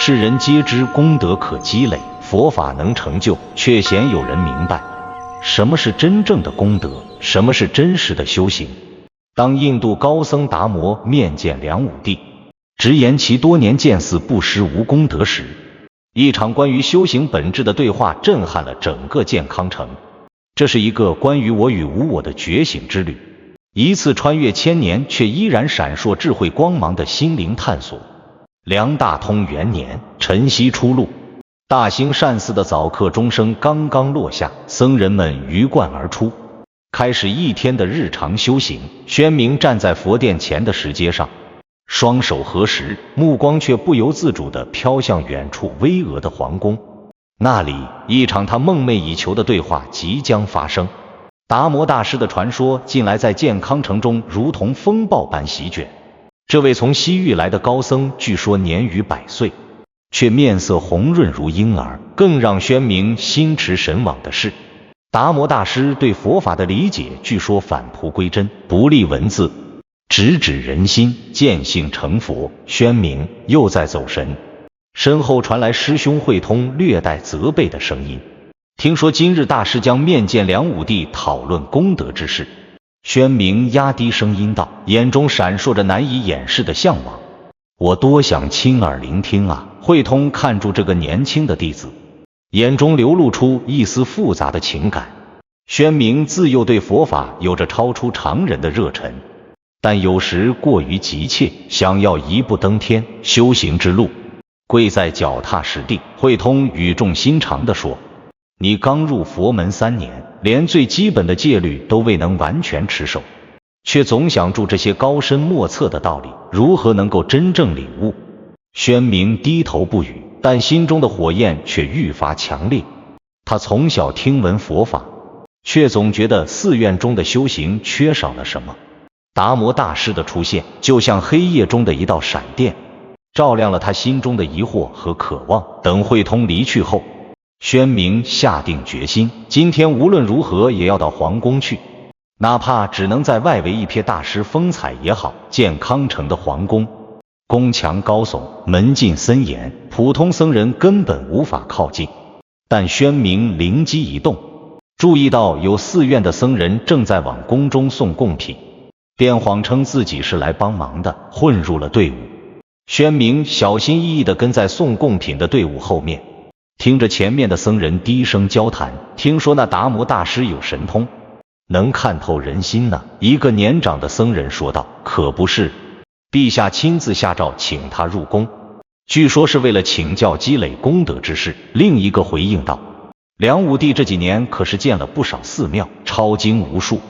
世人皆知功德可积累，佛法能成就，却鲜有人明白什么是真正的功德，什么是真实的修行。当印度高僧达摩面见梁武帝，直言其多年见似布施无功德时，一场关于修行本质的对话震撼了整个健康城。这是一个关于我与无我的觉醒之旅，一次穿越千年却依然闪烁智慧光芒的心灵探索。梁大通元年晨曦初露，大兴善寺的早课钟声刚刚落下，僧人们鱼贯而出，开始一天的日常修行。宣明站在佛殿前的石阶上，双手合十，目光却不由自主地飘向远处巍峨的皇宫。那里，一场他梦寐以求的对话即将发生。达摩大师的传说近来在健康城中如同风暴般席卷。这位从西域来的高僧据说年逾100岁，却面色红润如婴儿。更让宣明心驰神往的是，达摩大师对佛法的理解据说返璞归真，不立文字，直指人心，见性成佛。宣明又在走神，身后传来师兄慧通略带责备的声音：听说今日大师将面见梁武帝，讨论功德之事。宣明压低声音道，眼中闪烁着难以掩饰的向往。我多想亲耳聆听啊！慧通看住这个年轻的弟子，眼中流露出一丝复杂的情感。宣明自幼对佛法有着超出常人的热忱，但有时过于急切，想要一步登天。修行之路贵在脚踏实地。慧通语重心长地说，你刚入佛门3年，连最基本的戒律都未能完全持守，却总想住这些高深莫测的道理，如何能够真正领悟？宣明低头不语，但心中的火焰却愈发强烈。他从小听闻佛法，却总觉得寺院中的修行缺少了什么。达摩大师的出现，就像黑夜中的一道闪电，照亮了他心中的疑惑和渴望。等慧通离去后，宣明下定决心，今天无论如何也要到皇宫去，哪怕只能在外围一瞥大师风采也好。健康城的皇宫，宫墙高耸，门禁森严，普通僧人根本无法靠近。但宣明灵机一动，注意到有寺院的僧人正在往宫中送贡品，便谎称自己是来帮忙的，混入了队伍。宣明小心翼翼地跟在送贡品的队伍后面，听着前面的僧人低声交谈。听说那达摩大师有神通，能看透人心呢。一个年长的僧人说道，可不是，陛下亲自下诏请他入宫，据说是为了请教积累功德之事。另一个回应道，梁武帝这几年可是建了不少寺庙，抄经无数，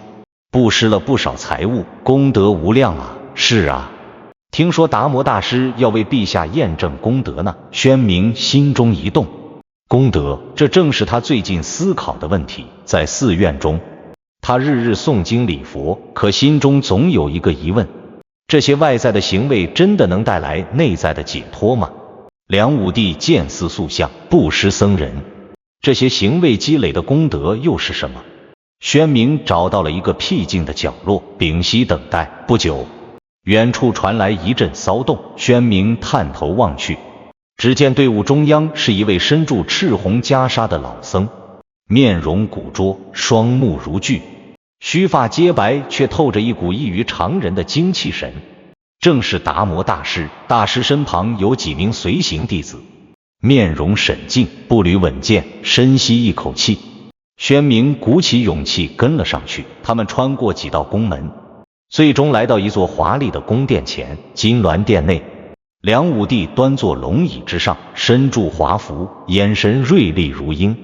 布施了不少财物，功德无量啊。是啊，听说达摩大师要为陛下验证功德呢。宣明心中一动，功德，这正是他最近思考的问题。在寺院中，他日日诵经礼佛，可心中总有一个疑问，这些外在的行为真的能带来内在的解脱吗？梁武帝建寺塑像，布施僧人，这些行为积累的功德又是什么？宣明找到了一个僻静的角落，屏息等待。不久，远处传来一阵骚动。宣明探头望去，只见队伍中央是一位身着赤红袈裟的老僧，面容古拙，双目如炬，须发皆白，却透着一股异于常人的精气神，正是达摩大师。大师身旁有几名随行弟子，面容沈静，步履稳健。深吸一口气，宣明鼓起勇气跟了上去。他们穿过几道宫门，最终来到一座华丽的宫殿前。金銮殿内，梁武帝端坐龙椅之上，身着华服，眼神锐利如鹰。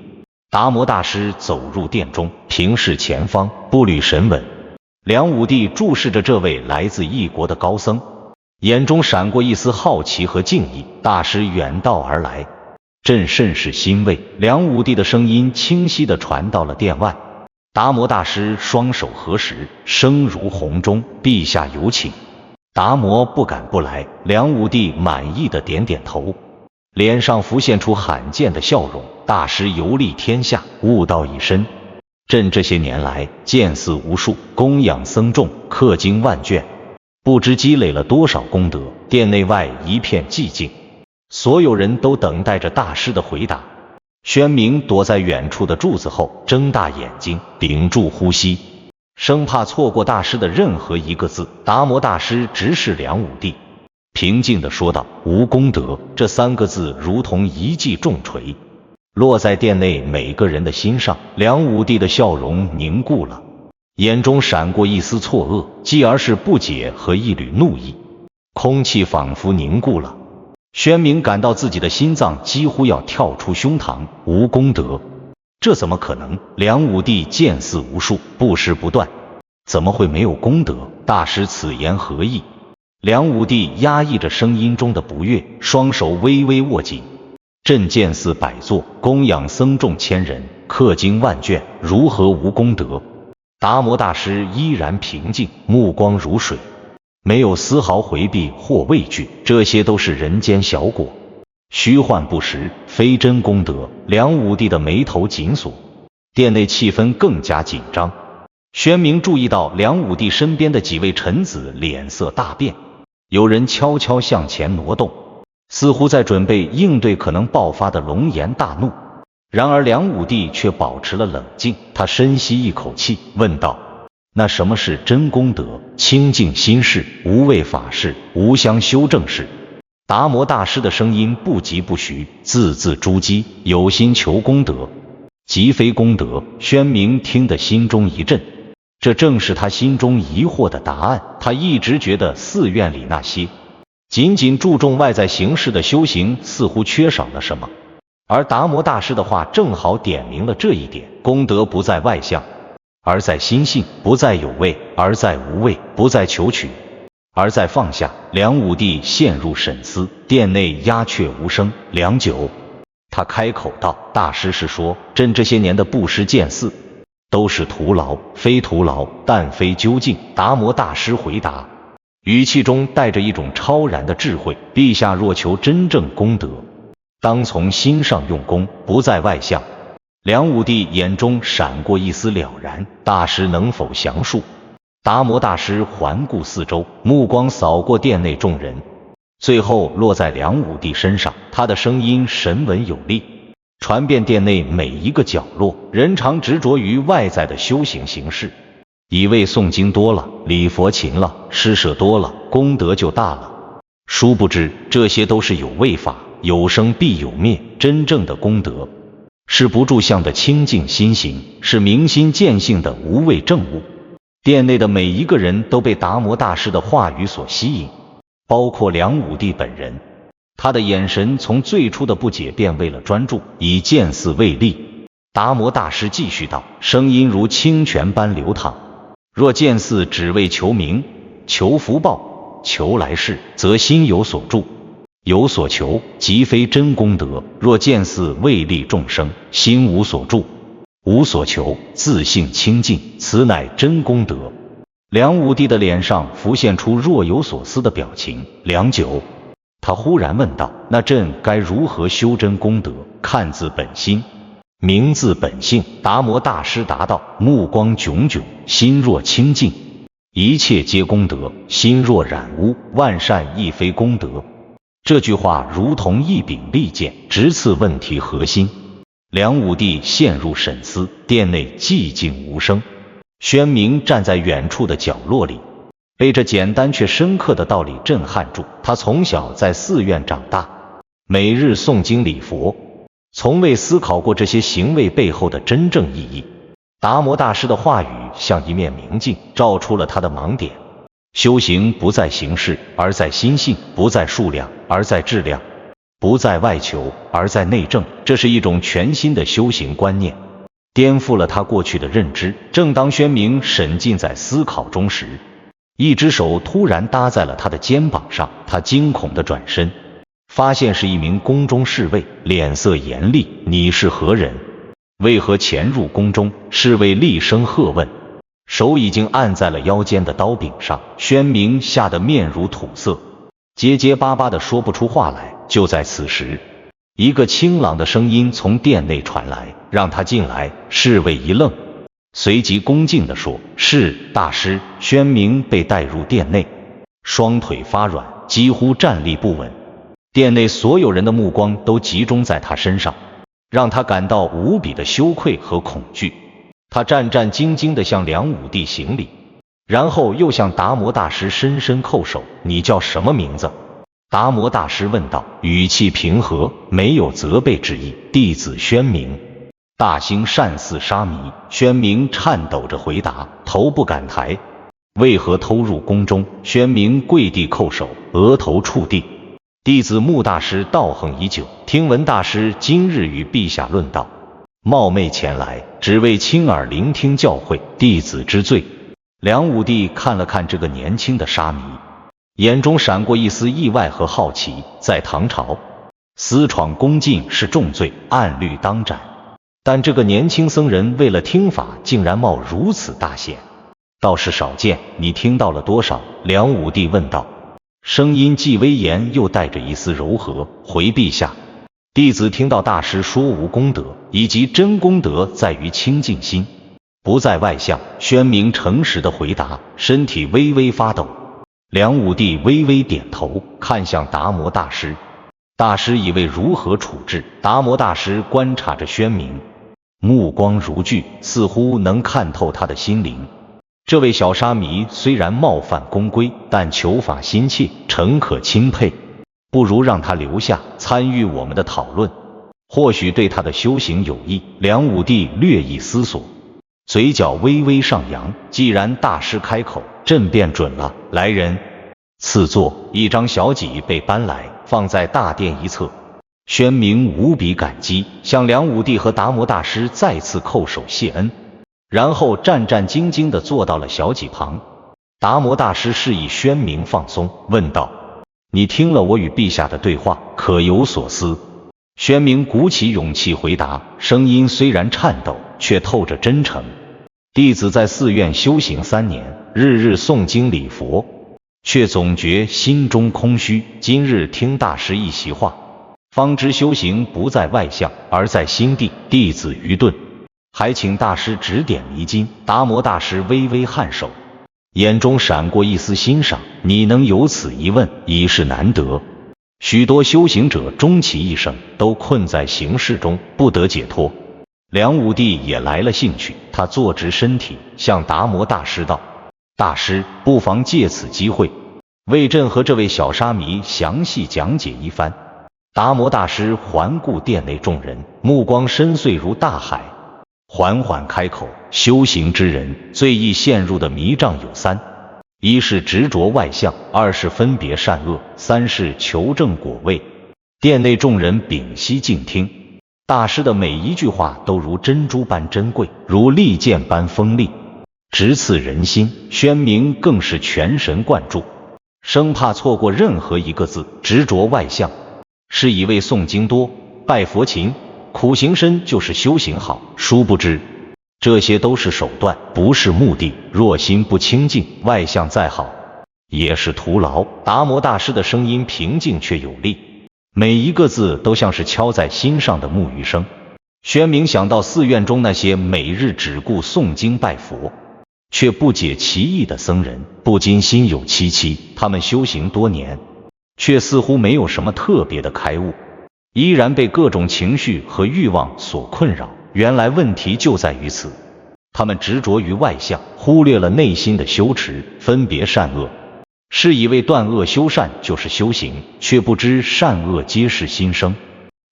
达摩大师走入殿中，平视前方，步履神稳。梁武帝注视着这位来自异国的高僧，眼中闪过一丝好奇和敬意。大师远道而来，朕甚是欣慰。梁武帝的声音清晰地传到了殿外。达摩大师双手合十，声如洪钟，陛下有请。达摩不敢不来。梁武帝满意的点点头，脸上浮现出罕见的笑容。大师游历天下，悟道一身，朕这些年来建寺无数，供养僧众，刻经万卷，不知积累了多少功德。殿内外一片寂静，所有人都等待着大师的回答。宣明躲在远处的柱子后，睁大眼睛，屏住呼吸，生怕错过大师的任何一个字。达摩大师直视梁武帝，平静地说道：“无功德。”这3个字如同一记重锤，落在殿内每个人的心上。梁武帝的笑容凝固了，眼中闪过一丝错愕，继而是不解和一缕怒意。空气仿佛凝固了，宣明感到自己的心脏几乎要跳出胸膛。无功德，这怎么可能？梁武帝见似无数，不时不断，怎么会没有功德？大师此言何意？梁武帝压抑着声音中的不悦，双手微微握紧。朕见寺100座，供养僧众1000人，刻经万卷，如何无功德？达摩大师依然平静，目光如水，没有丝毫回避或畏惧。这些都是人间小果，虚幻不实，非真功德。梁武帝的眉头紧锁，殿内气氛更加紧张。宣明注意到梁武帝身边的几位臣子脸色大变，有人悄悄向前挪动，似乎在准备应对可能爆发的龙颜大怒。然而梁武帝却保持了冷静，他深吸一口气，问道：“那什么是真功德？”清净心事，无畏法事，无相修正事。达摩大师的声音不疾不徐，字字珠玑，有心求功德，即非功德。宣明听得心中一震，这正是他心中疑惑的答案。他一直觉得寺院里那些仅仅注重外在形式的修行似乎缺少了什么，而达摩大师的话正好点明了这一点。功德不在外相，而在心性；不在有为，而在无为；不在求取，而在放下。梁武帝陷入沉思，殿内鸦雀无声。良久，他开口道：“大师是说，朕这些年的布施建寺都是徒劳？”“非徒劳，但非究竟。”达摩大师回答，语气中带着一种超然的智慧。“陛下若求真正功德，当从心上用功，不在外相。”梁武帝眼中闪过一丝了然，大师能否详述？达摩大师环顾四周，目光扫过殿内众人，最后落在梁武帝身上。他的声音神稳有力，传遍殿内每一个角落。人常执着于外在的修行形式，以为诵经多了，礼佛勤了，施舍多了，功德就大了。殊不知，这些都是有为法，有生必有灭。真正的功德是不住相的清净心行，是明心见性的无畏正悟。殿内的每一个人都被达摩大师的话语所吸引，包括梁武帝本人。他的眼神从最初的不解变为了专注，以见寺为例。达摩大师继续道，声音如清泉般流淌：“若见寺只为求名、求福报、求来世，则心有所住，有所求，即非真功德。若见寺为利众生，心无所住，无所求，自性清净，此乃真功德。”梁武帝的脸上浮现出若有所思的表情。良久，他忽然问道：“那朕该如何修真功德？”“看自本心，明自本性。”达摩大师答道，目光炯炯：“心若清净，一切皆功德；心若染污，万善亦非功德。”这句话如同一柄利剑，直刺问题核心。梁武帝陷入沈思，殿内寂静无声。宣明站在远处的角落里，被这简单却深刻的道理震撼住。他从小在寺院长大，每日诵经礼佛，从未思考过这些行为背后的真正意义。达摩大师的话语像一面明镜，照出了他的盲点。修行不在形式，而在心性；不在数量，而在质量；不在外求，而在内证。这是一种全新的修行观念，颠覆了他过去的认知。正当宣明沉浸在思考中时，一只手突然搭在了他的肩膀上。他惊恐地转身，发现是一名宫中侍卫，脸色严厉：“你是何人？为何潜入宫中？”侍卫厉声喝问，手已经按在了腰间的刀柄上。宣明吓得面如土色，结结巴巴地说不出话来。就在此时，一个清朗的声音从殿内传来：“让他进来。”侍卫一愣，随即恭敬地说：“是，大师。”宣明被带入殿内，双腿发软，几乎站立不稳。店内所有人的目光都集中在他身上，让他感到无比的羞愧和恐惧。他战战兢兢地向梁武帝行礼，然后又向达摩大师深深叩首。你叫什么名字？达摩大师问道，语气平和，没有责备之意。弟子宣明。大兴善寺沙弥。宣明颤抖着回答，头不敢抬。为何偷入宫中？宣明跪地叩首，额头触地。弟子穆大师道行已久，听闻大师今日与陛下论道，冒昧前来，只为亲耳聆听教诲，弟子知罪。梁武帝看了看这个年轻的沙弥，眼中闪过一丝意外和好奇。在唐朝，私闯宫禁是重罪，按律当斩，但这个年轻僧人为了听法，竟然冒如此大险，倒是少见。你听到了多少？梁武帝问道，声音既威严又带着一丝柔和。回陛下，弟子听到大师说无功德，以及真功德在于清净心，不在外相。宣明诚实的回答，身体微微发抖。梁武帝微微点头，看向达摩大师。大师以为如何处置？达摩大师观察着宣明，目光如炬，似乎能看透他的心灵。这位小沙弥虽然冒犯宫规，但求法心切，诚可钦佩。不如让他留下，参与我们的讨论，或许对他的修行有益。梁武帝略一思索，嘴角微微上扬。既然大师开口，朕便准了。来人，赐座。一张小几被搬来，放在大殿一侧。宣明无比感激，向梁武帝和达摩大师再次叩首谢恩，然后战战兢兢地坐到了小几旁。达摩大师示意宣明放松，问道，你听了我与陛下的对话，可有所思？宣明鼓起勇气回答，声音虽然颤抖，却透着真诚。弟子在寺院修行3年，日日诵经礼佛，却总觉心中空虚。今日听大师一席话，方知修行不在外相，而在心地。弟子愚钝，还请大师指点迷津。达摩大师微微颔首，眼中闪过一丝欣赏。你能有此一问，已是难得。许多修行者终其一生都困在形式中，不得解脱。梁武帝也来了兴趣，他坐直身体，向达摩大师道，大师不妨借此机会为朕和这位小沙弥详细讲解一番。达摩大师环顾殿内众人，目光深邃如大海，缓缓开口，修行之人最易陷入的迷障有3：一是执着外相，2是分别善恶，3是求证果位。殿内众人屏息静听，大师的每一句话都如珍珠般珍贵，如利剑般锋利，直刺人心。宣明更是全神贯注，生怕错过任何一个字。执着外相是以为诵经多，拜佛勤，苦行深就是修行好，殊不知这些都是手段，不是目的。若心不清净，外相再好也是徒劳。达摩大师的声音平静却有力，每一个字都像是敲在心上的木鱼声。宣明想到寺院中那些每日只顾诵经拜佛，却不解其意的僧人，不禁心有戚戚。他们修行多年，却似乎没有什么特别的开悟，依然被各种情绪和欲望所困扰。原来问题就在于此，他们执着于外相，忽略了内心的修持，分别善恶，是以为断恶修善就是修行，却不知善恶皆是心生。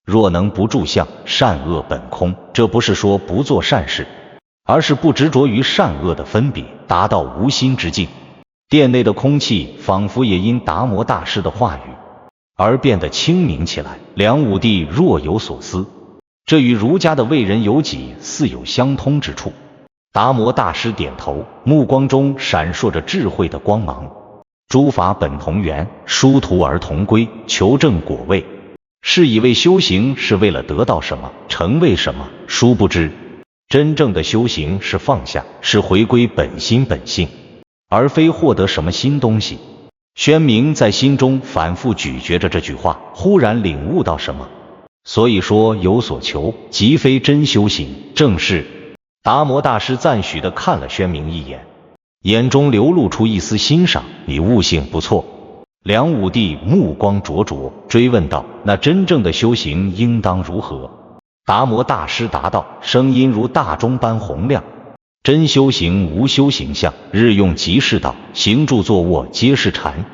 若能不住相，善恶本空。这不是说不做善事，而是不执着于善恶的分别，达到无心之境。殿内的空气仿佛也因达摩大师的话语而变得清明起来。梁武帝若有所思，这与儒家的为人由己似有相通之处。达摩大师点头，目光中闪烁着智慧的光芒。诸法本同源，殊途而同归，求证果位，是以为修行是为了得到什么，成为什么。殊不知真正的修行是放下，是回归本心本性，而非获得什么新东西。宣明在心中反复咀嚼着这句话，忽然领悟到什么。所以说有所求，即非真修行。正是。达摩大师赞许地看了宣明一眼，眼中流露出一丝欣赏，你悟性不错。梁武帝目光灼灼，追问道：“那真正的修行应当如何？”达摩大师答道，声音如大钟般洪亮：“真修行无修行相，日用即是道，行住坐卧皆是禅。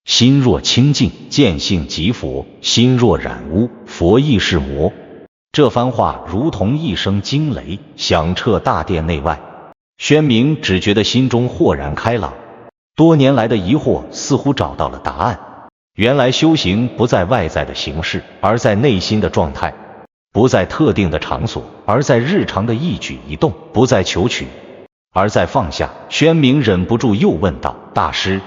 心若清净，见性即佛；心若染污，佛亦是魔。”这番话如同一声惊雷，响彻大殿内外。宣明只觉得心中豁然开朗，多年来的疑惑似乎找到了答案。原来修行不在外在的形式，而在内心的状态；不在特定的场所，而在日常的一举一动；不在求取，而在放下。宣明忍不住又问道：“大师，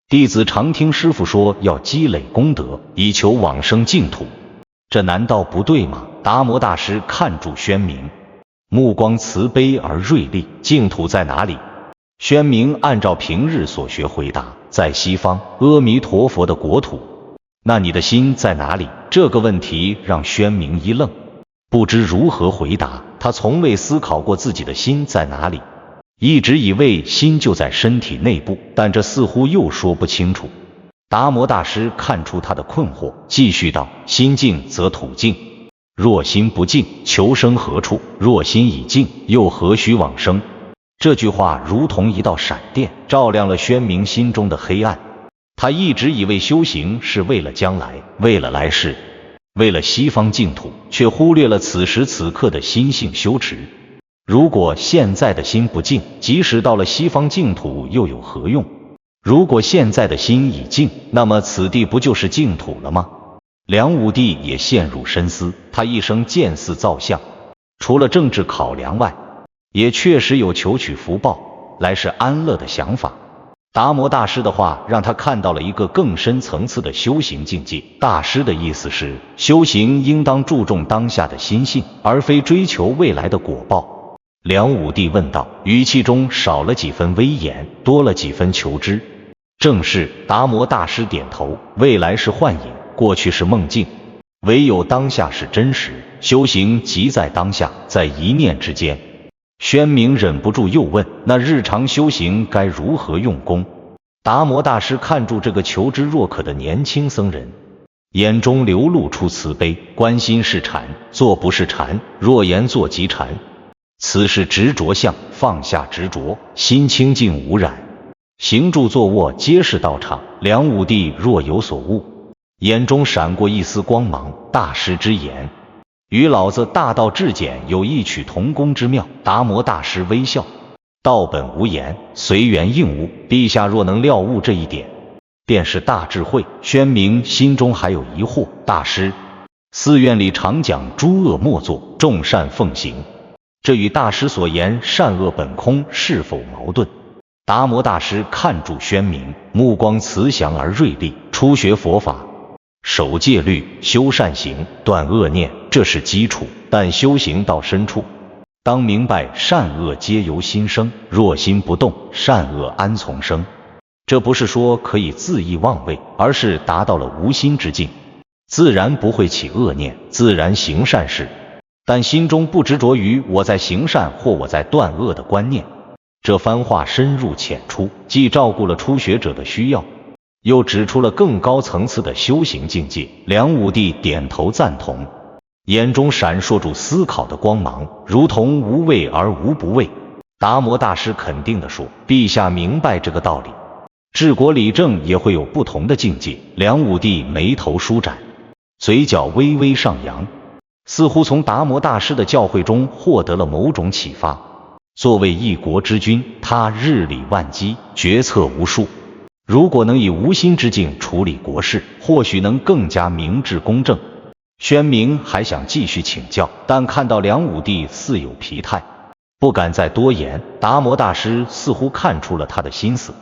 弟子常听师父说要积累功德，以求往生净土，这难道不对吗？”达摩大师看住宣明，目光慈悲而锐利：“净土在哪里？”宣明按照平日所学回答：“在西方，阿弥陀佛的国土。”那你的心在哪里？这个问题让宣明一愣，不知如何回答。他从未思考过自己的心在哪里，一直以为心就在身体内部，但这似乎又说不清楚。达摩大师看出他的困惑，继续道：“心静则土静，若心不静，求生何处？若心已静，又何须往生？”这句话如同一道闪电，照亮了宣明心中的黑暗。他一直以为修行是为了将来，为了来世，为了西方净土，却忽略了此时此刻的心性修持。如果现在的心不静，即使到了西方净土又有何用？如果现在的心已静，那么此地不就是净土了吗？梁武帝也陷入深思，他一生见寺造像，除了政治考量外，也确实有求取福报、来世安乐的想法。达摩大师的话让他看到了一个更深层次的修行境界。大师的意思是，修行应当注重当下的心性，而非追求未来的果报。梁武帝问道，语气中少了几分威严，多了几分求知。正是。达摩大师点头，未来是幻影，过去是梦境，唯有当下是真实。修行即在当下，在一念之间。宣明忍不住又问，那日常修行该如何用功？达摩大师看住这个求知若渴的年轻僧人，眼中流露出慈悲。观心是禅，坐不是禅，若言坐即禅。此是执着相，放下执着，心清净无染，行住坐卧皆是道场。梁武帝若有所悟，眼中闪过一丝光芒。大师之言与老子大道至简有异曲同工之妙。达摩大师微笑，道本无言，随缘应物。陛下若能料悟这一点，便是大智慧。宣明心中还有疑惑，大师，寺院里常讲诸恶莫作，众善奉行，这与大师所言善恶本空是否矛盾？达摩大师看住宣明，目光慈祥而锐利。初学佛法，守戒律，修善行，断恶念，这是基础。但修行到深处，当明白善恶皆由心生，若心不动，善恶安从生？这不是说可以恣意妄为，而是达到了无心之境，自然不会起恶念，自然行善事，但心中不执着于我在行善或我在断恶的观念。这番话深入浅出，既照顾了初学者的需要，又指出了更高层次的修行境界。梁武帝点头赞同，眼中闪烁住思考的光芒，如同无畏而无不畏。达摩大师肯定地说，陛下明白这个道理，治国理政也会有不同的境界。梁武帝眉头舒展，嘴角微微上扬，似乎从达摩大师的教诲中获得了某种启发。作为一国之君，他日理万机，决策无数，如果能以无心之境处理国事，或许能更加明智公正。宣明还想继续请教，但看到梁武帝似有疲态，不敢再多言。达摩大师似乎看出了他的心思，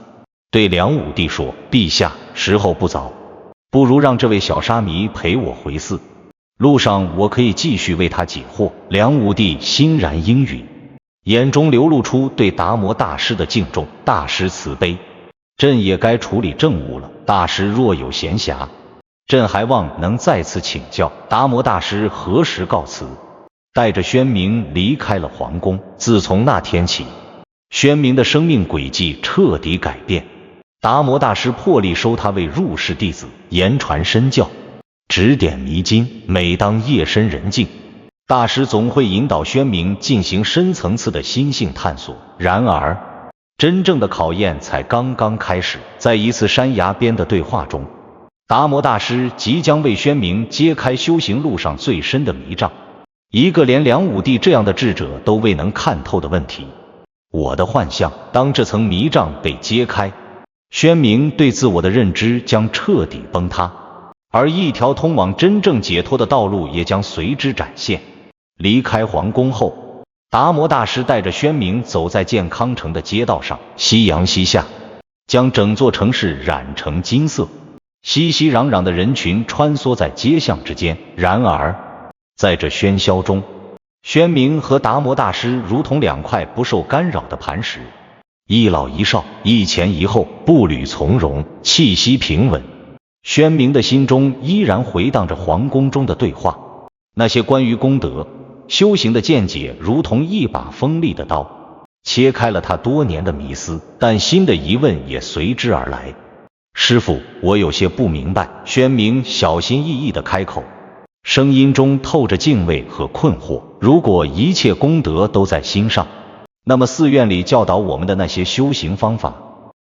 对梁武帝说，陛下，时候不早，不如让这位小沙弥陪我回寺，路上我可以继续为他解惑。梁武帝欣然应允，眼中流露出对达摩大师的敬重。大师慈悲，朕也该处理政务了，大师若有闲暇，朕还望能再次请教。达摩大师何时告辞，带着宣明离开了皇宫。自从那天起，宣明的生命轨迹彻底改变。达摩大师破例收他为入室弟子，言传身教，指点迷津。每当夜深人静，大师总会引导宣明进行深层次的心性探索。然而，真正的考验才刚刚开始。在一次山崖边的对话中，达摩大师即将为宣明揭开修行路上最深的迷障，一个连梁武帝这样的智者都未能看透的问题。我的幻象。当这层迷障被揭开，宣明对自我的认知将彻底崩塌，而一条通往真正解脱的道路也将随之展现。离开皇宫后，达摩大师带着宣明走在健康城的街道上，夕阳西下，将整座城市染成金色，熙熙攘攘的人群穿梭在街巷之间。然而，在这喧嚣中，宣明和达摩大师如同两块不受干扰的磐石，一老一少，一前一后，步履从容，气息平稳。宣明的心中依然回荡着皇宫中的对话，那些关于功德修行的见解如同一把锋利的刀，切开了他多年的迷思。但新的疑问也随之而来。师父，我有些不明白。宣明小心翼翼地开口，声音中透着敬畏和困惑。如果一切功德都在心上，那么寺院里教导我们的那些修行方法，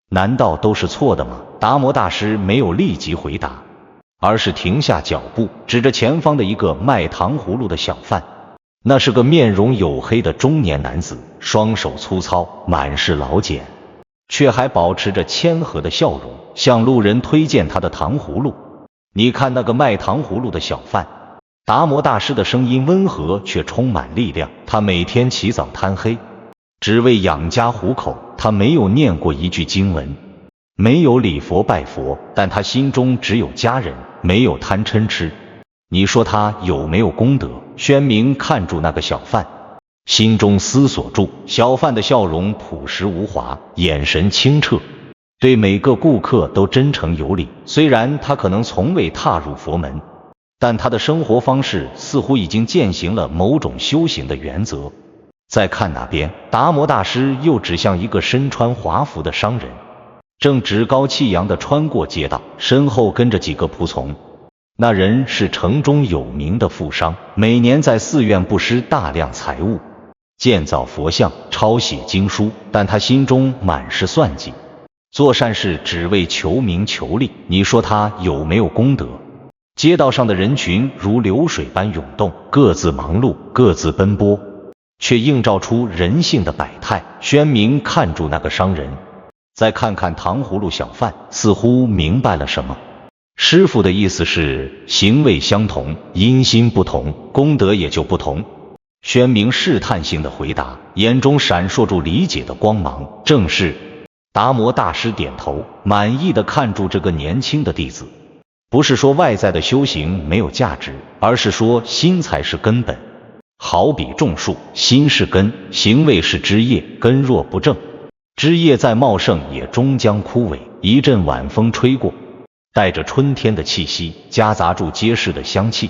难道都是错的吗？达摩大师没有立即回答，而是停下脚步，指着前方的一个卖糖葫芦的小贩。那是个面容黝黑的中年男子，双手粗糙，满是老茧，却还保持着谦和的笑容，向路人推荐他的糖葫芦。你看那个卖糖葫芦的小贩。达摩大师的声音温和却充满力量。他每天起早贪黑，只为养家糊口。他没有念过一句经文，没有礼佛拜佛，但他心中只有家人，没有贪嗔痴。你说他有没有功德？宣明看住那个小贩，心中思索住。小贩的笑容朴实无华，眼神清澈，对每个顾客都真诚有礼。虽然他可能从未踏入佛门，但他的生活方式似乎已经践行了某种修行的原则。再看那边，达摩大师又指向一个身穿华服的商人，正趾高气扬地穿过街道，身后跟着几个仆从。那人是城中有名的富商，每年在寺院布施大量财物，建造佛像，抄写经书，但他心中满是算计，做善事只为求名求利。你说他有没有功德？街道上的人群如流水般涌动，各自忙碌，各自奔波，却映照出人性的百态。宣明看住那个商人，再看看糖葫芦小贩，似乎明白了什么。师父的意思是，行为相同，因心不同，功德也就不同。宣明试探性的回答，眼中闪烁住理解的光芒。正是。达摩大师点头，满意的看住这个年轻的弟子。不是说外在的修行没有价值，而是说心才是根本。好比种树，心是根，行为是枝叶，根若不正，枝叶再茂盛也终将枯萎。一阵晚风吹过，带着春天的气息，夹杂住街市的香气。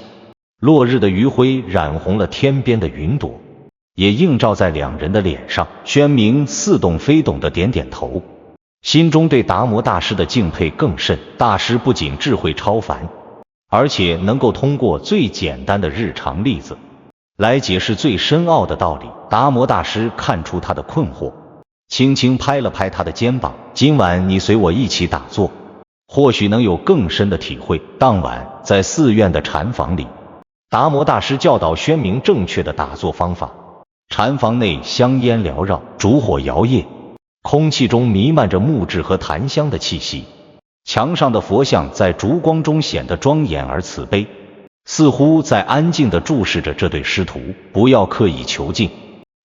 落日的余晖染红了天边的云朵，也映照在两人的脸上。宣明似懂非懂的点点头，心中对达摩大师的敬佩更甚。大师不仅智慧超凡，而且能够通过最简单的日常例子来解释最深奥的道理。达摩大师看出他的困惑，轻轻拍了拍他的肩膀，今晚你随我一起打坐，或许能有更深的体会。当晚在寺院的禅房里，达摩大师教导宣明正确的打坐方法。禅房内香烟缭绕，烛火摇曳，空气中弥漫着木质和檀香的气息。墙上的佛像在烛光中显得庄严而慈悲，似乎在安静地注视着这对师徒。不要刻意求进，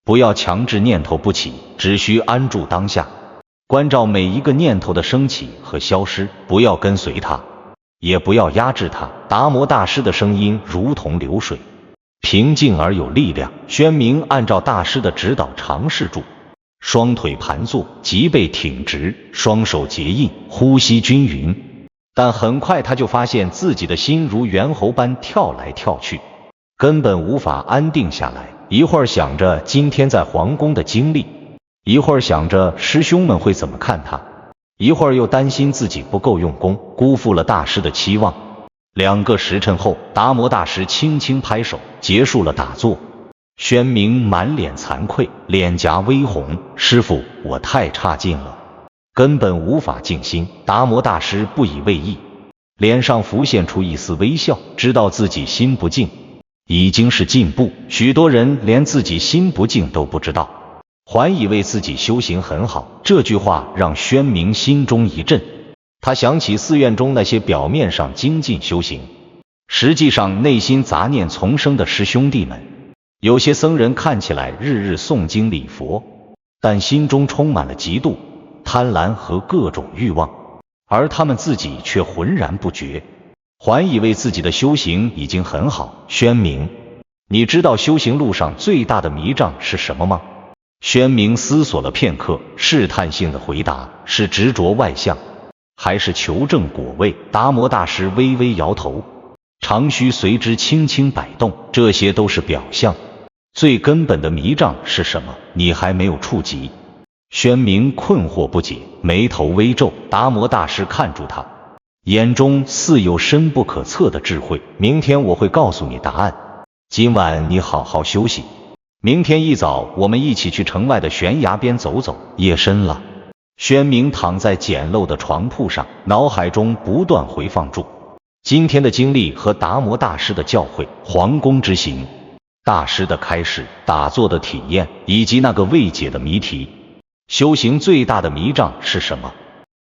不要强制念头不起，只需安住当下，关照每一个念头的升起和消失，不要跟随它，也不要压制它。达摩大师的声音如同流水，平静而有力量。宣明按照大师的指导尝试住，双腿盘坐，脊背挺直，双手结印，呼吸均匀。但很快他就发现自己的心如猿猴般跳来跳去，根本无法安定下来。一会儿想着今天在皇宫的经历，一会儿想着师兄们会怎么看他，一会儿又担心自己不够用功，辜负了大师的期望。2个时辰后，达摩大师轻轻拍手，结束了打坐。宣明满脸惭愧，脸颊微红，师父，我太差劲了，根本无法静心。达摩大师不以为意，脸上浮现出一丝微笑，知道自己心不静已经是进步。许多人连自己心不静都不知道，还以为自己修行很好。这句话让宣明心中一震，他想起寺院中那些表面上精进修行，实际上内心杂念丛生的师兄弟们。有些僧人看起来日日诵经礼佛，但心中充满了嫉妒、贪婪和各种欲望，而他们自己却浑然不觉，还以为自己的修行已经很好。宣明，你知道修行路上最大的迷障是什么吗？宣明思索了片刻，试探性的回答，是执着外相，还是求证果位？达摩大师微微摇头，长须随之轻轻摆动，这些都是表象，最根本的迷障是什么？你还没有触及。宣明困惑不解，眉头微皱。达摩大师看住他，眼中似有深不可测的智慧。明天我会告诉你答案，今晚你好好休息，明天一早我们一起去城外的悬崖边走走。夜深了，宣明躺在简陋的床铺上，脑海中不断回放住今天的经历和达摩大师的教诲，皇宫之行，大师的开示，打坐的体验，以及那个未解的谜题。修行最大的迷障是什么？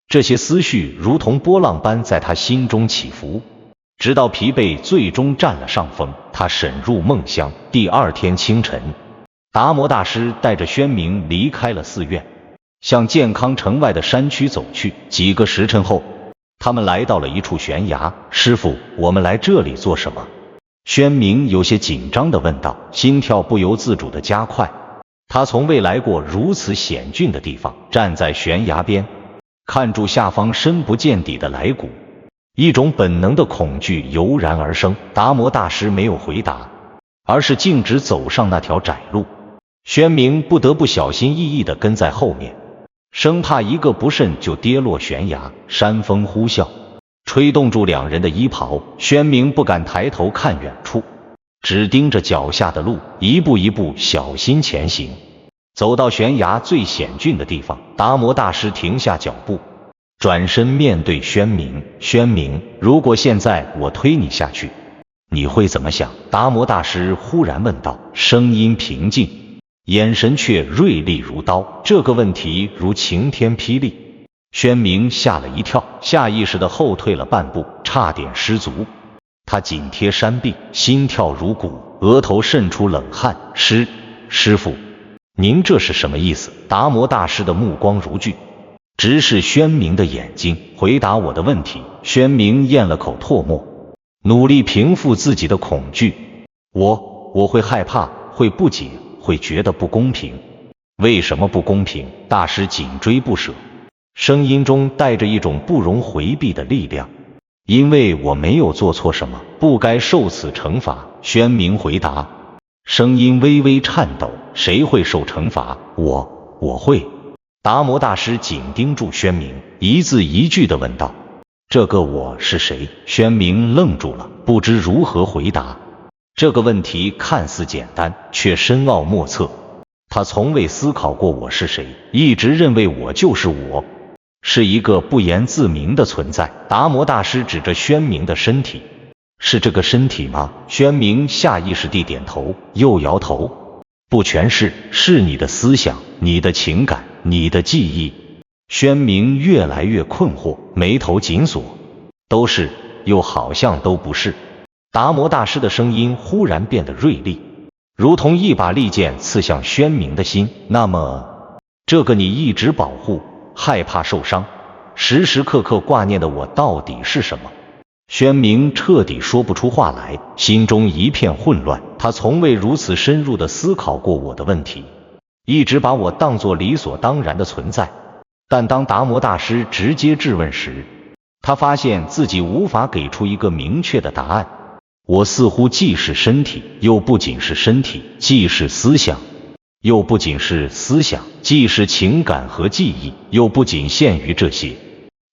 这些思绪如同波浪般在他心中起伏，直到疲惫最终占了上风，他沈入梦乡。第2天清晨，达摩大师带着宣明离开了寺院，向健康城外的山区走去。几个时辰后，他们来到了一处悬崖。师父，我们来这里做什么？宣明有些紧张地问道，心跳不由自主地加快。他从未来过如此险峻的地方，站在悬崖边，看住下方深不见底的来谷，一种本能的恐惧油然而生。达摩大师没有回答，而是径直走上那条窄路。宣明不得不小心翼翼地跟在后面，生怕一个不慎就跌落悬崖。山风呼啸，吹动住2人的衣袍。宣明不敢抬头看远处，只盯着脚下的路，一步一步小心前行。走到悬崖最险峻的地方，达摩大师停下脚步，转身面对宣明。宣明，如果现在我推你下去，你会怎么想？达摩大师忽然问道，声音平静，眼神却锐利如刀。这个问题如晴天霹雳。宣明吓了一跳，下意识地后退了半步，差点失足。他紧贴山壁，心跳如鼓，额头渗出冷汗。师父，您这是什么意思？达摩大师的目光如炬，直视宣明的眼睛。回答我的问题。宣明咽了口唾沫，努力平复自己的恐惧。我会害怕，会不解，会觉得不公平。为什么不公平？大师紧追不舍，声音中带着一种不容回避的力量。因为我没有做错什么，不该受此惩罚。宣明回答，声音微微颤抖。谁会受惩罚？我会。达摩大师紧盯住宣明，一字一句地问道，这个我是谁？宣明愣住了，不知如何回答。这个问题看似简单，却深奥莫测。他从未思考过我是谁，一直认为我就是我，是一个不言自明的存在。达摩大师指着宣明的身体，是这个身体吗？宣明下意识地点头，又摇头，不全是，是你的思想，你的情感，你的记忆。宣明越来越困惑，眉头紧锁，都是，又好像都不是。达摩大师的声音忽然变得锐利，如同一把利剑刺向宣明的心。那么，这个你一直保护，害怕受伤，时时刻刻挂念的我到底是什么？宣明彻底说不出话来，心中一片混乱。他从未如此深入地思考过我的问题，一直把我当作理所当然的存在。但当达摩大师直接质问时，他发现自己无法给出一个明确的答案。我似乎既是身体，又不仅是身体，既是思想，又不仅是思想，既是情感和记忆，又不仅限于这些。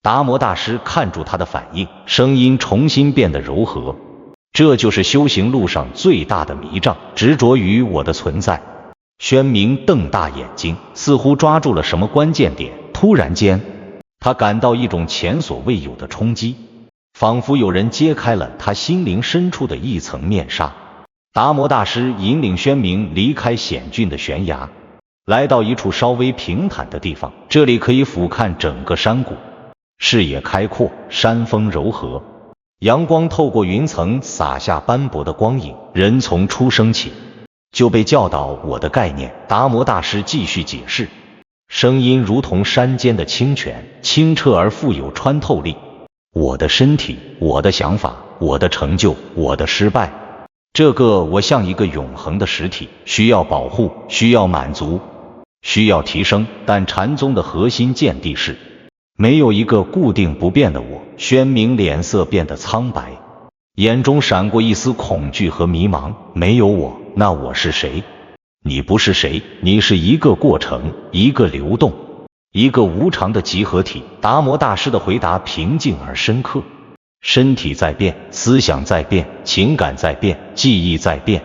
达摩大师看住他的反应，声音重新变得柔和。这就是修行路上最大的迷障，执着于我的存在。宣明瞪大眼睛，似乎抓住了什么关键点。突然间，他感到一种前所未有的冲击，仿佛有人揭开了他心灵深处的一层面纱。达摩大师引领宣明离开险峻的悬崖，来到一处稍微平坦的地方，这里可以俯瞰整个山谷，视野开阔，山风柔和，阳光透过云层洒下斑驳的光影。人从出生起就被教导我的概念。达摩大师继续解释，声音如同山间的清泉，清澈而富有穿透力。我的身体，我的想法，我的成就，我的失败，这个我像一个永恒的实体，需要保护，需要满足，需要提升。但禅宗的核心见地是，没有一个固定不变的我。宣明脸色变得苍白，眼中闪过一丝恐惧和迷茫。没有我，那我是谁？你不是谁，你是一个过程，一个流动，一个无常的集合体。达摩大师的回答平静而深刻。身体在变，思想在变，情感在变，记忆在变，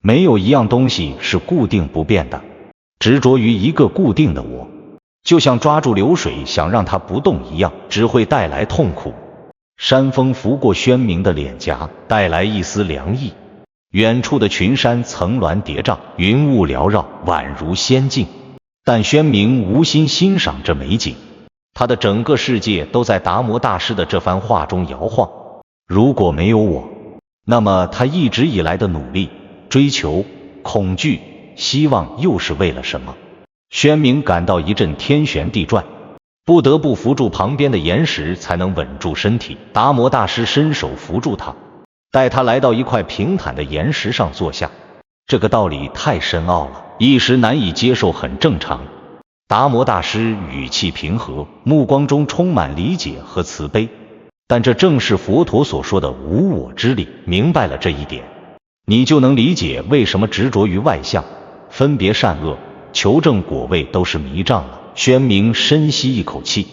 没有一样东西是固定不变的。执着于一个固定的我，就像抓住流水想让它不动一样，只会带来痛苦。山风拂过宣明的脸颊，带来一丝凉意。远处的群山层峦叠嶂，云雾缭绕，宛如仙境。但宣明无心欣赏这美景，他的整个世界都在达摩大师的这番话中摇晃。如果没有我，那么他一直以来的努力、追求、恐惧、希望又是为了什么？宣明感到一阵天旋地转，不得不扶住旁边的岩石才能稳住身体。达摩大师伸手扶住他，带他来到一块平坦的岩石上坐下。这个道理太深奥了，一时难以接受，很正常。达摩大师语气平和，目光中充满理解和慈悲。但这正是佛陀所说的无我之理。明白了这一点，你就能理解为什么执着于外相，分别善恶，求证果位都是迷障了。宣明深吸一口气，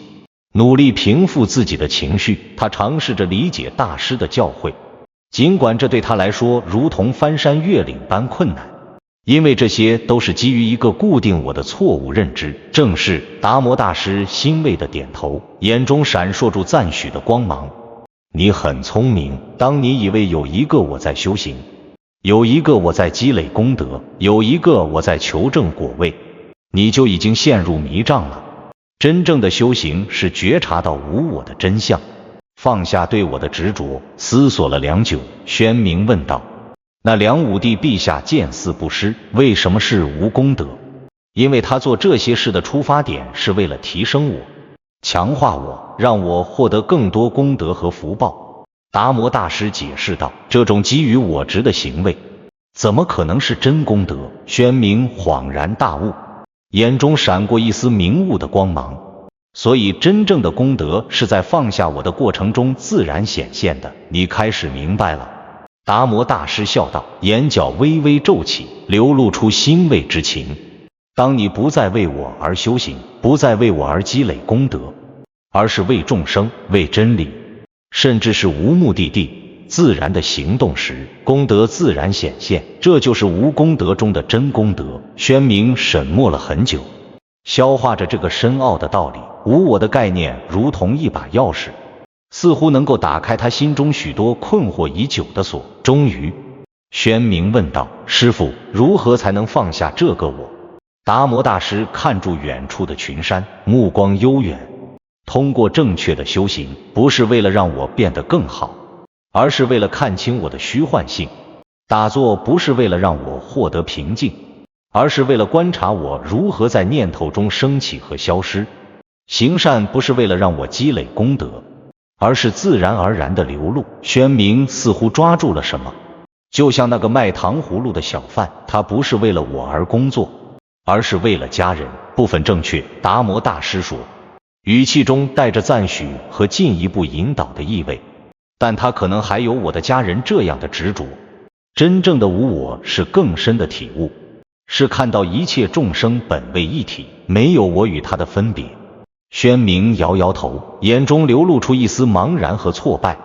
努力平复自己的情绪。他尝试着理解大师的教诲，尽管这对他来说如同翻山越岭般困难，因为这些都是基于一个固定我的错误认知。正是。达摩大师欣慰地点头，眼中闪烁住赞许的光芒。你很聪明，当你以为有一个我在修行，有一个我在积累功德，有一个我在求证果位，你就已经陷入迷障了。真正的修行是觉察到无我的真相，放下对我的执着。思索了良久，宣明问道，那梁武帝陛下见似不施，为什么是无功德？因为他做这些事的出发点是为了提升我，强化我，让我获得更多功德和福报。达摩大师解释道，这种基于我执的行为怎么可能是真功德？宣明恍然大悟，眼中闪过一丝明悟的光芒。所以真正的功德是在放下我的过程中自然显现的。你开始明白了。达摩大师笑道，眼角微微皱起，流露出欣慰之情。当你不再为我而修行，不再为我而积累功德，而是为众生，为真理，甚至是无目的地自然的行动时，功德自然显现。这就是无功德中的真功德。宣明沈默了很久，消化着这个深奥的道理。无我的概念如同一把钥匙，似乎能够打开他心中许多困惑已久的锁。终于，宣明问道，师父，如何才能放下这个我？达摩大师看住远处的群山，目光悠远。通过正确的修行，不是为了让我变得更好，而是为了看清我的虚幻性。打坐不是为了让我获得平静，而是为了观察我如何在念头中升起和消失。行善不是为了让我积累功德，而是自然而然的流露。宣明似乎抓住了什么，就像那个卖糖葫芦的小贩，他不是为了我而工作，而是为了家人。部分正确。达摩大师说，语气中带着赞许和进一步引导的意味，但他可能还有我的家人这样的执着。真正的无我是更深的体悟，是看到一切众生本为一体，没有我与他的分别。宣明摇摇头，眼中流露出一丝茫然和挫败。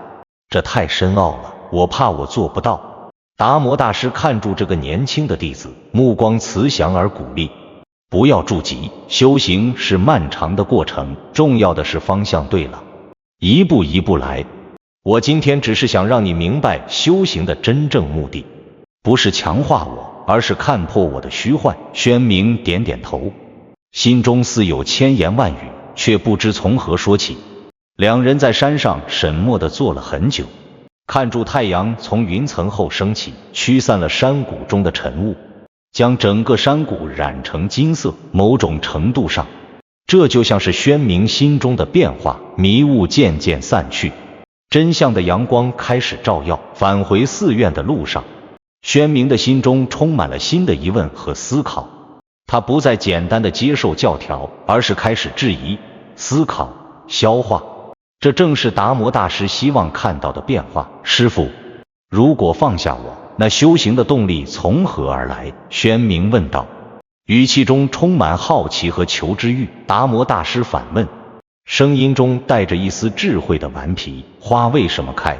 这太深奥了，我怕我做不到。达摩大师看住这个年轻的弟子，目光慈祥而鼓励。不要着急，修行是漫长的过程，重要的是方向对了，一步一步来。我今天只是想让你明白修行的真正目的，不是强化我，而是看破我的虚幻。宣明点点头，心中似有千言万语，却不知从何说起。两人在山上沈默地坐了很久，看住太阳从云层后升起，驱散了山谷中的晨雾，将整个山谷染成金色。某种程度上，这就像是宣明心中的变化，迷雾渐渐散去，真相的阳光开始照耀。返回寺院的路上，宣明的心中充满了新的疑问和思考。他不再简单的接受教条，而是开始质疑、思考、消化。这正是达摩大师希望看到的变化。师父，如果放下我，那修行的动力从何而来？宣明问道，语气中充满好奇和求知欲。达摩大师反问，声音中带着一丝智慧的顽皮。花为什么开？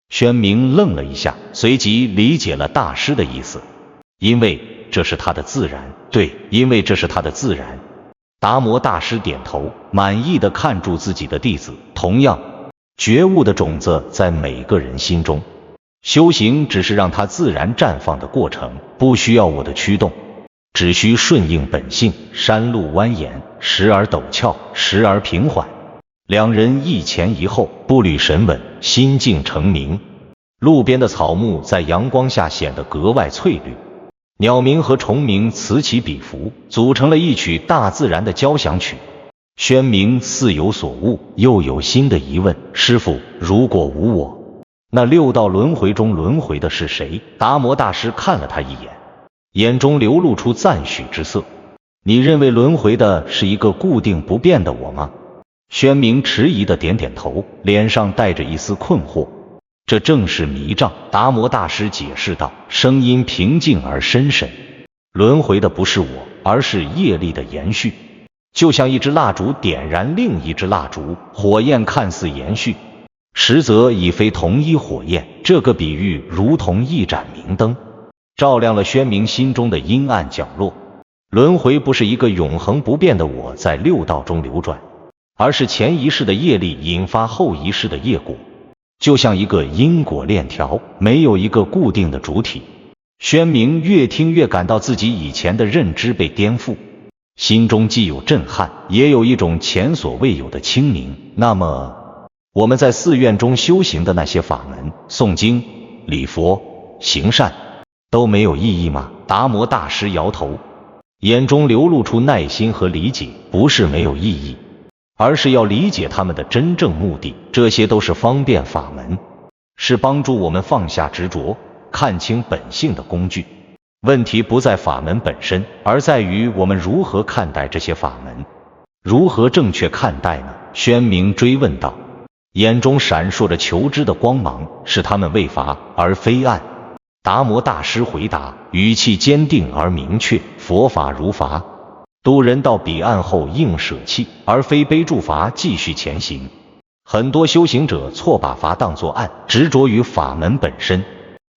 宣明愣了一下，随即理解了大师的意思。因为这是他的自然。对，因为这是他的自然。达摩大师点头，满意地看住自己的弟子。同样，觉悟的种子在每个人心中，修行只是让它自然绽放的过程，不需要我的驱动，只需顺应本性。山路蜿蜒，时而陡峭，时而平缓。两人一前一后，步履神稳，心境澄明。路边的草木在阳光下显得格外翠绿，鸟鸣和虫鸣此起彼伏，组成了一曲大自然的交响曲。宣明似有所悟，又有新的疑问。师父，如果无我，那六道轮回中轮回的是谁？达摩大师看了他一眼，眼中流露出赞许之色。你认为轮回的是一个固定不变的我吗？宣明迟疑地点点头，脸上带着一丝困惑。这正是迷障。达摩大师解释道，声音平静而深沉。轮回的不是我，而是业力的延续。就像一支蜡烛点燃另一支蜡烛，火焰看似延续，实则已非同一火焰。这个比喻如同一盏明灯，照亮了宣明心中的阴暗角落。轮回不是一个永恒不变的我在六道中流转，而是前一世的业力引发后一世的业果，就像一个因果链条，没有一个固定的主体。宣明越听越感到自己以前的认知被颠覆，心中既有震撼，也有一种前所未有的清明。那么，我们在寺院中修行的那些法门，诵经、礼佛、行善，都没有意义吗？达摩大师摇头，眼中流露出耐心和理解。不是没有意义，而是要理解他们的真正目的。这些都是方便法门，是帮助我们放下执着、看清本性的工具。问题不在法门本身，而在于我们如何看待这些法门。如何正确看待呢？宣明追问道，眼中闪烁着求知的光芒。是他们为法而非暗。达摩大师回答，语气坚定而明确。佛法如筏，渡人到彼岸后应舍弃，而非背住筏继续前行。很多修行者错把筏当作岸，执着于法门本身，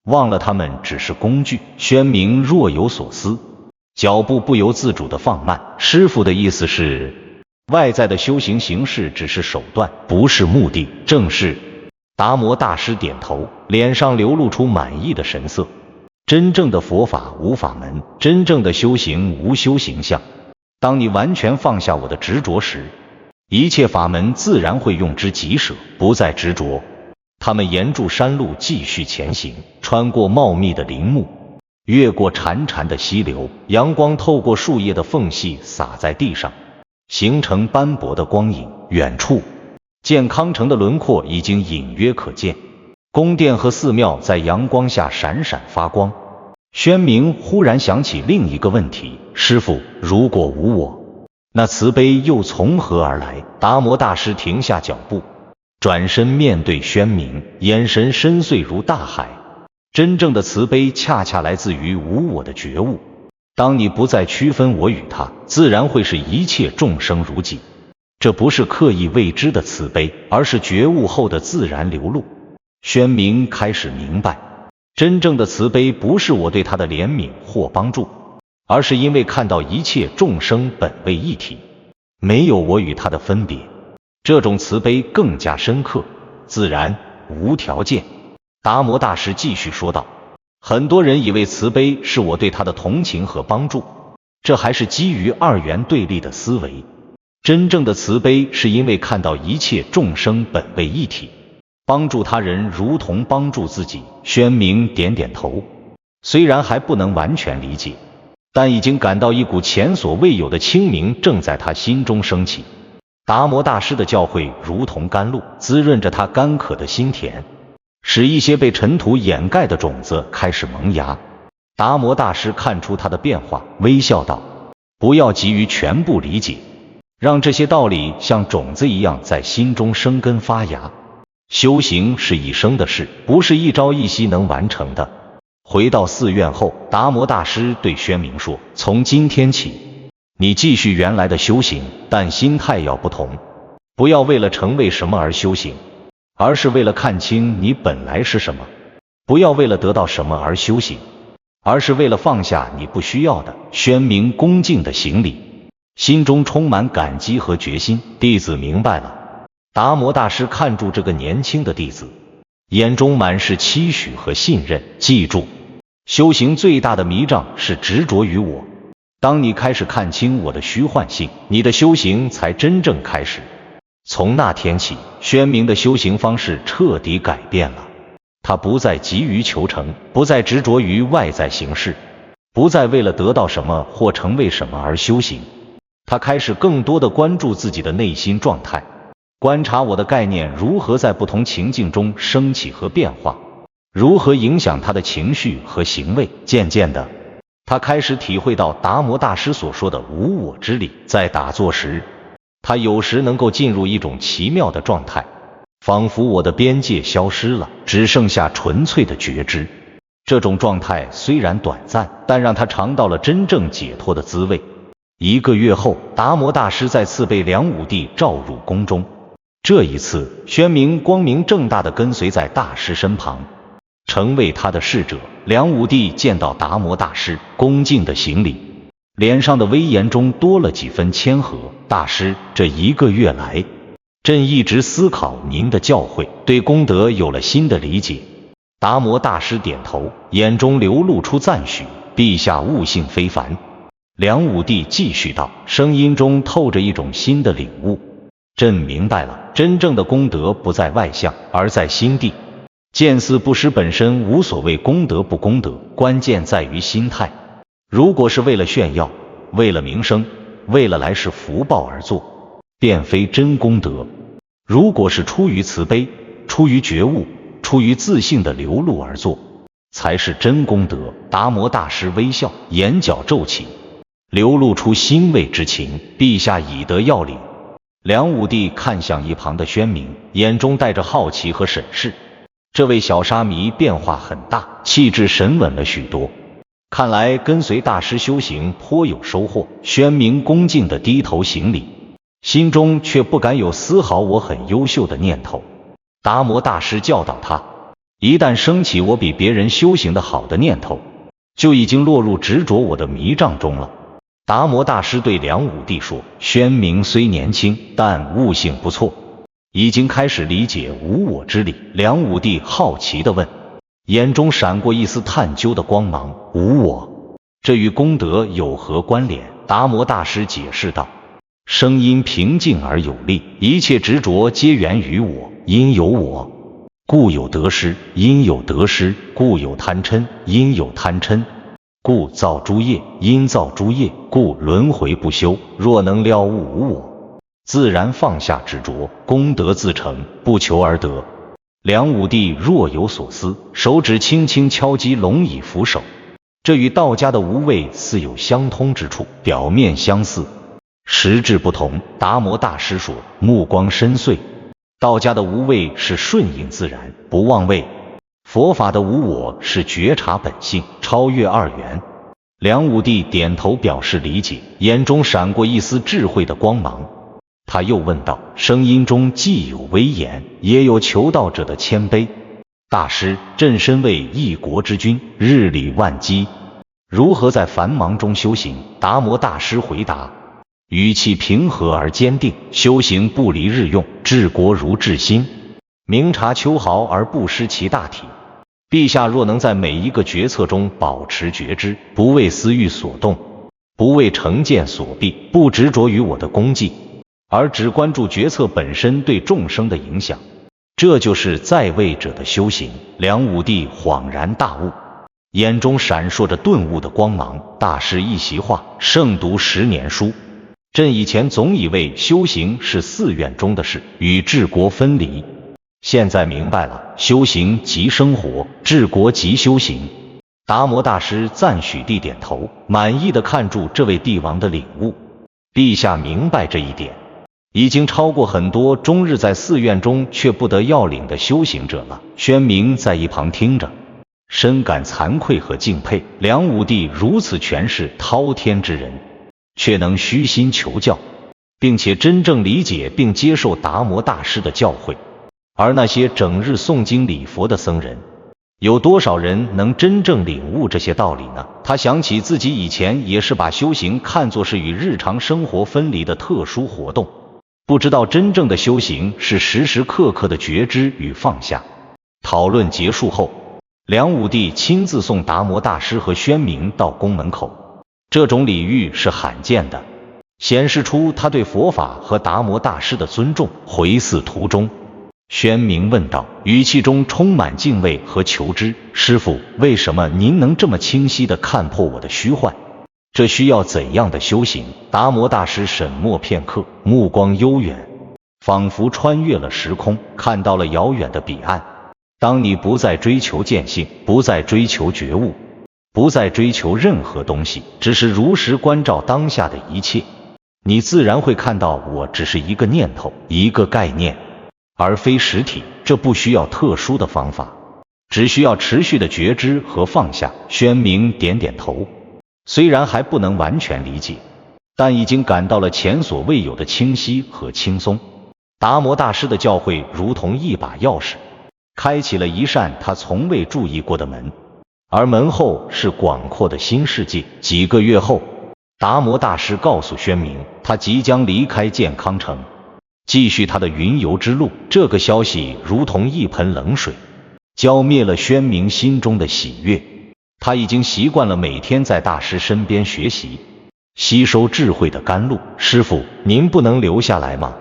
忘了他们只是工具。宣明若有所思，脚步不由自主地放慢。师父的意思是，外在的修行形式只是手段，不是目的。正是。达摩大师点头，脸上流露出满意的神色。真正的佛法无法门，真正的修行无修行相。当你完全放下我的执着时，一切法门自然会用之即舍，不再执着。他们沿住山路继续前行，穿过茂密的林木，越过潺潺的溪流，阳光透过树叶的缝隙洒在地上，形成斑驳的光影。远处，健康城的轮廓已经隐约可见，宫殿和寺庙在阳光下闪闪发光。宣明忽然想起另一个问题，师父，如果无我，那慈悲又从何而来？达摩大师停下脚步，转身面对宣明，眼神深邃如大海。真正的慈悲恰恰来自于无我的觉悟。当你不再区分我与他，自然会是一切众生如己。这不是刻意为之的慈悲，而是觉悟后的自然流露。宣明开始明白，真正的慈悲不是我对他的怜悯或帮助，而是因为看到一切众生本为一体，没有我与他的分别。这种慈悲更加深刻、自然、无条件。达摩大师继续说道，很多人以为慈悲是我对他的同情和帮助，这还是基于二元对立的思维。真正的慈悲是因为看到一切众生本为一体，帮助他人如同帮助自己。宣明点点头，虽然还不能完全理解，但已经感到一股前所未有的清明正在他心中升起。达摩大师的教诲如同甘露，滋润着他干渴的心田，使一些被尘土掩盖的种子开始萌芽。达摩大师看出他的变化，微笑道，不要急于全部理解，让这些道理像种子一样在心中生根发芽。修行是一生的事，不是一朝一夕能完成的。回到寺院后，达摩大师对宣明说，从今天起，你继续原来的修行，但心态要不同，不要为了成为什么而修行，而是为了看清你本来是什么；不要为了得到什么而修行，而是为了放下你不需要的。宣明恭敬的行礼，心中充满感激和决心。弟子明白了。达摩大师看住这个年轻的弟子，眼中满是期许和信任。记住，修行最大的迷障是执着于我。当你开始看清我的虚幻性，你的修行才真正开始。从那天起，宣明的修行方式彻底改变了。他不再急于求成，不再执着于外在形式，不再为了得到什么或成为什么而修行。他开始更多的关注自己的内心状态，观察我的概念如何在不同情境中升起和变化，如何影响他的情绪和行为。渐渐的，他开始体会到达摩大师所说的无我之力。在打坐时，他有时能够进入一种奇妙的状态，仿佛我的边界消失了，只剩下纯粹的觉知。这种状态虽然短暂，但让他尝到了真正解脱的滋味。1个月后，达摩大师再次被梁武帝召入宫中。这一次，宣明光明正大地跟随在大师身旁，成为他的侍者。梁武帝见到达摩大师，恭敬地行礼，脸上的威严中多了几分谦和。大师，这1个月来，朕一直思考您的教诲，对功德有了新的理解。达摩大师点头，眼中流露出赞许，陛下悟性非凡。梁武帝继续道，声音中透着一种新的领悟。朕明白了，真正的功德不在外相，而在心地。见似不施本身无所谓功德不功德，关键在于心态。如果是为了炫耀，为了名声，为了来世福报而做，便非真功德。如果是出于慈悲，出于觉悟，出于自信的流露而做，才是真功德。达摩大师微笑，眼角皱起，流露出欣慰之情。陛下已得要领。梁武帝看向一旁的宣明，眼中带着好奇和审视。这位小沙弥变化很大，气质神稳了许多，看来跟随大师修行颇有收获。宣明恭敬地低头行礼，心中却不敢有丝毫我很优秀的念头。达摩大师教导他，一旦升起我比别人修行的好的念头，就已经落入执着我的迷障中了。达摩大师对梁武帝说，宣明虽年轻，但悟性不错，已经开始理解无我之理。梁武帝好奇地问，眼中闪过一丝探究的光芒，无我，这与功德有何关联？达摩大师解释道，声音平静而有力，一切执着皆源于我，因有我，故有得失；因有得失，故有贪嗔；因有贪嗔，故造诸业；因造诸业，故轮回不休。若能了悟无我，自然放下执着，功德自成，不求而得。梁武帝若有所思，手指轻轻敲击龙椅扶手，这与道家的无畏似有相通之处，表面相似，实质不同。达摩大师说，目光深邃。道家的无畏是顺应自然，不妄为；佛法的无我是觉察本性，超越二元。梁武帝点头表示理解，眼中闪过一丝智慧的光芒。他又问道，声音中既有威严，也有求道者的谦卑。大师，朕身为一国之君，日理万机，如何在繁忙中修行？达摩大师回答，语气平和而坚定，修行不离日用，治国如治心，明察秋毫而不失其大体。陛下若能在每一个决策中保持觉知，不为私欲所动，不为成见所蔽，不执着于我的功绩，而只关注决策本身对众生的影响，这就是在位者的修行。梁武帝恍然大悟，眼中闪烁着顿悟的光芒。大师一席话，胜读10年书。朕以前总以为修行是寺院中的事，与治国分离，现在明白了，修行即生活，治国即修行。达摩大师赞许地点头，满意地看住这位帝王的领悟。陛下明白这一点，已经超过很多终日在寺院中却不得要领的修行者了。宣明在一旁听着，深感惭愧和敬佩。梁武帝如此权势滔天之人，却能虚心求教，并且真正理解并接受达摩大师的教诲。而那些整日诵经礼佛的僧人，有多少人能真正领悟这些道理呢？他想起自己以前也是把修行看作是与日常生活分离的特殊活动，不知道真正的修行是时时刻刻的觉知与放下。讨论结束后，梁武帝亲自送达摩大师和宣明到宫门口，这种礼遇是罕见的，显示出他对佛法和达摩大师的尊重。回寺途中，宣明问道，语气中充满敬畏和求知，师父，为什么您能这么清晰地看破我的虚幻？这需要怎样的修行？达摩大师沈默片刻，目光悠远，仿佛穿越了时空，看到了遥远的彼岸。当你不再追求见性，不再追求觉悟，不再追求任何东西，只是如实关照当下的一切，你自然会看到我只是一个念头，一个概念，而非实体。这不需要特殊的方法，只需要持续的觉知和放下。宣明点点头，虽然还不能完全理解，但已经感到了前所未有的清晰和轻松。达摩大师的教诲如同一把钥匙，开启了一扇他从未注意过的门，而门后是广阔的新世界。几个月后，达摩大师告诉宣明，他即将离开健康城，继续他的云游之路。这个消息如同一盆冷水，浇灭了宣明心中的喜悦。他已经习惯了每天在大师身边学习，吸收智慧的甘露。师父，您不能留下来吗？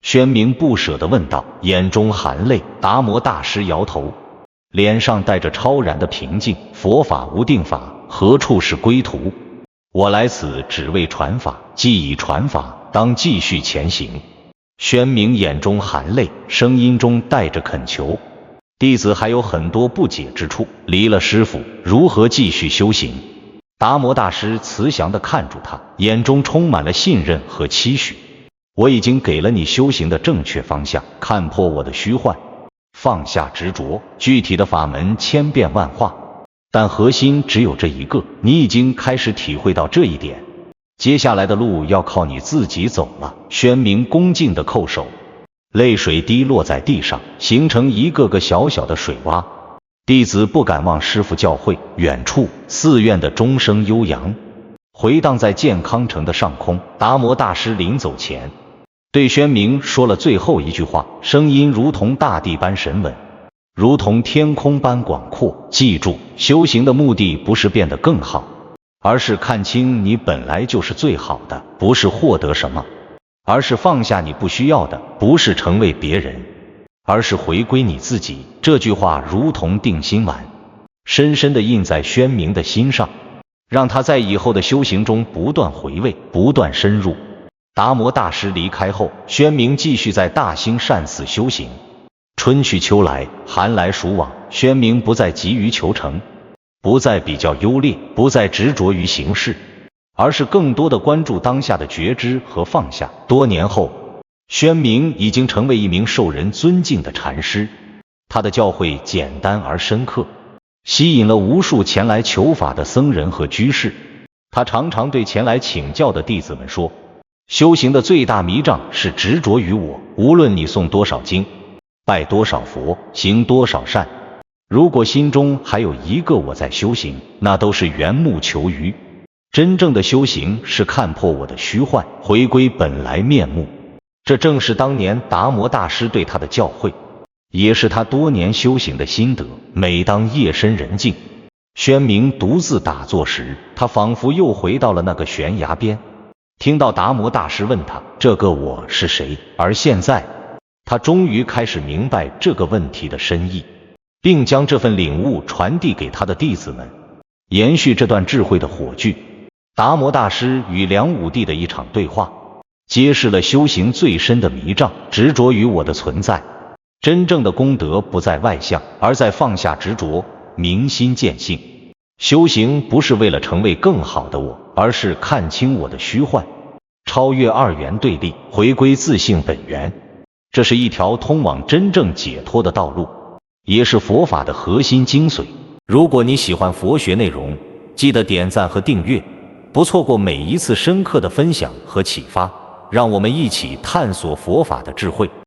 宣明不舍地问道，眼中含泪。达摩大师摇头，脸上带着超然的平静。佛法无定法，何处是归途？我来此只为传法，既已传法，当继续前行。宣明眼中含泪，声音中带着恳求。弟子还有很多不解之处，离了师父，如何继续修行？达摩大师慈祥地看住他，眼中充满了信任和期许。我已经给了你修行的正确方向，看破我的虚幻，放下执着。具体的法门千变万化，但核心只有这一个。你已经开始体会到这一点，接下来的路要靠你自己走了。宣明恭敬地叩首，泪水滴落在地上，形成一个个小小的水洼。弟子不敢忘师父教诲。远处寺院的钟声悠扬，回荡在健康城的上空。达摩大师临走前对宣明说了最后一句话，声音如同大地般神稳，如同天空般广阔。记住，修行的目的不是变得更好，而是看清你本来就是最好的。不是获得什么，而是放下你不需要的；不是成为别人，而是回归你自己。这句话如同定心丸，深深地印在宣明的心上，让他在以后的修行中不断回味，不断深入。达摩大师离开后，宣明继续在大兴善寺修行。春去秋来，寒来暑往，宣明不再急于求成，不再比较优劣，不再执着于形式，而是更多的关注当下的觉知和放下。多年后，宣明已经成为一名受人尊敬的禅师，他的教诲简单而深刻，吸引了无数前来求法的僧人和居士。他常常对前来请教的弟子们说，修行的最大迷障是执着于我，无论你诵多少经，拜多少佛，行多少善，如果心中还有一个我在修行，那都是缘木求鱼。真正的修行是看破我的虚幻，回归本来面目。这正是当年达摩大师对他的教诲，也是他多年修行的心得。每当夜深人静，宣明独自打坐时，他仿佛又回到了那个悬崖边，听到达摩大师问他，这个我是谁？而现在，他终于开始明白这个问题的深意，并将这份领悟传递给他的弟子们。延续这段智慧的火炬，达摩大师与梁武帝的一场对话，揭示了修行最深的迷障，执着于我的存在。真正的功德不在外相，而在放下执着，明心见性。修行不是为了成为更好的我，而是看清我的虚幻，超越二元对立，回归自性本源。这是一条通往真正解脱的道路，也是佛法的核心精髓。如果你喜欢佛学内容，记得点赞和订阅，不错过每一次深刻的分享和启发。让我们一起探索佛法的智慧。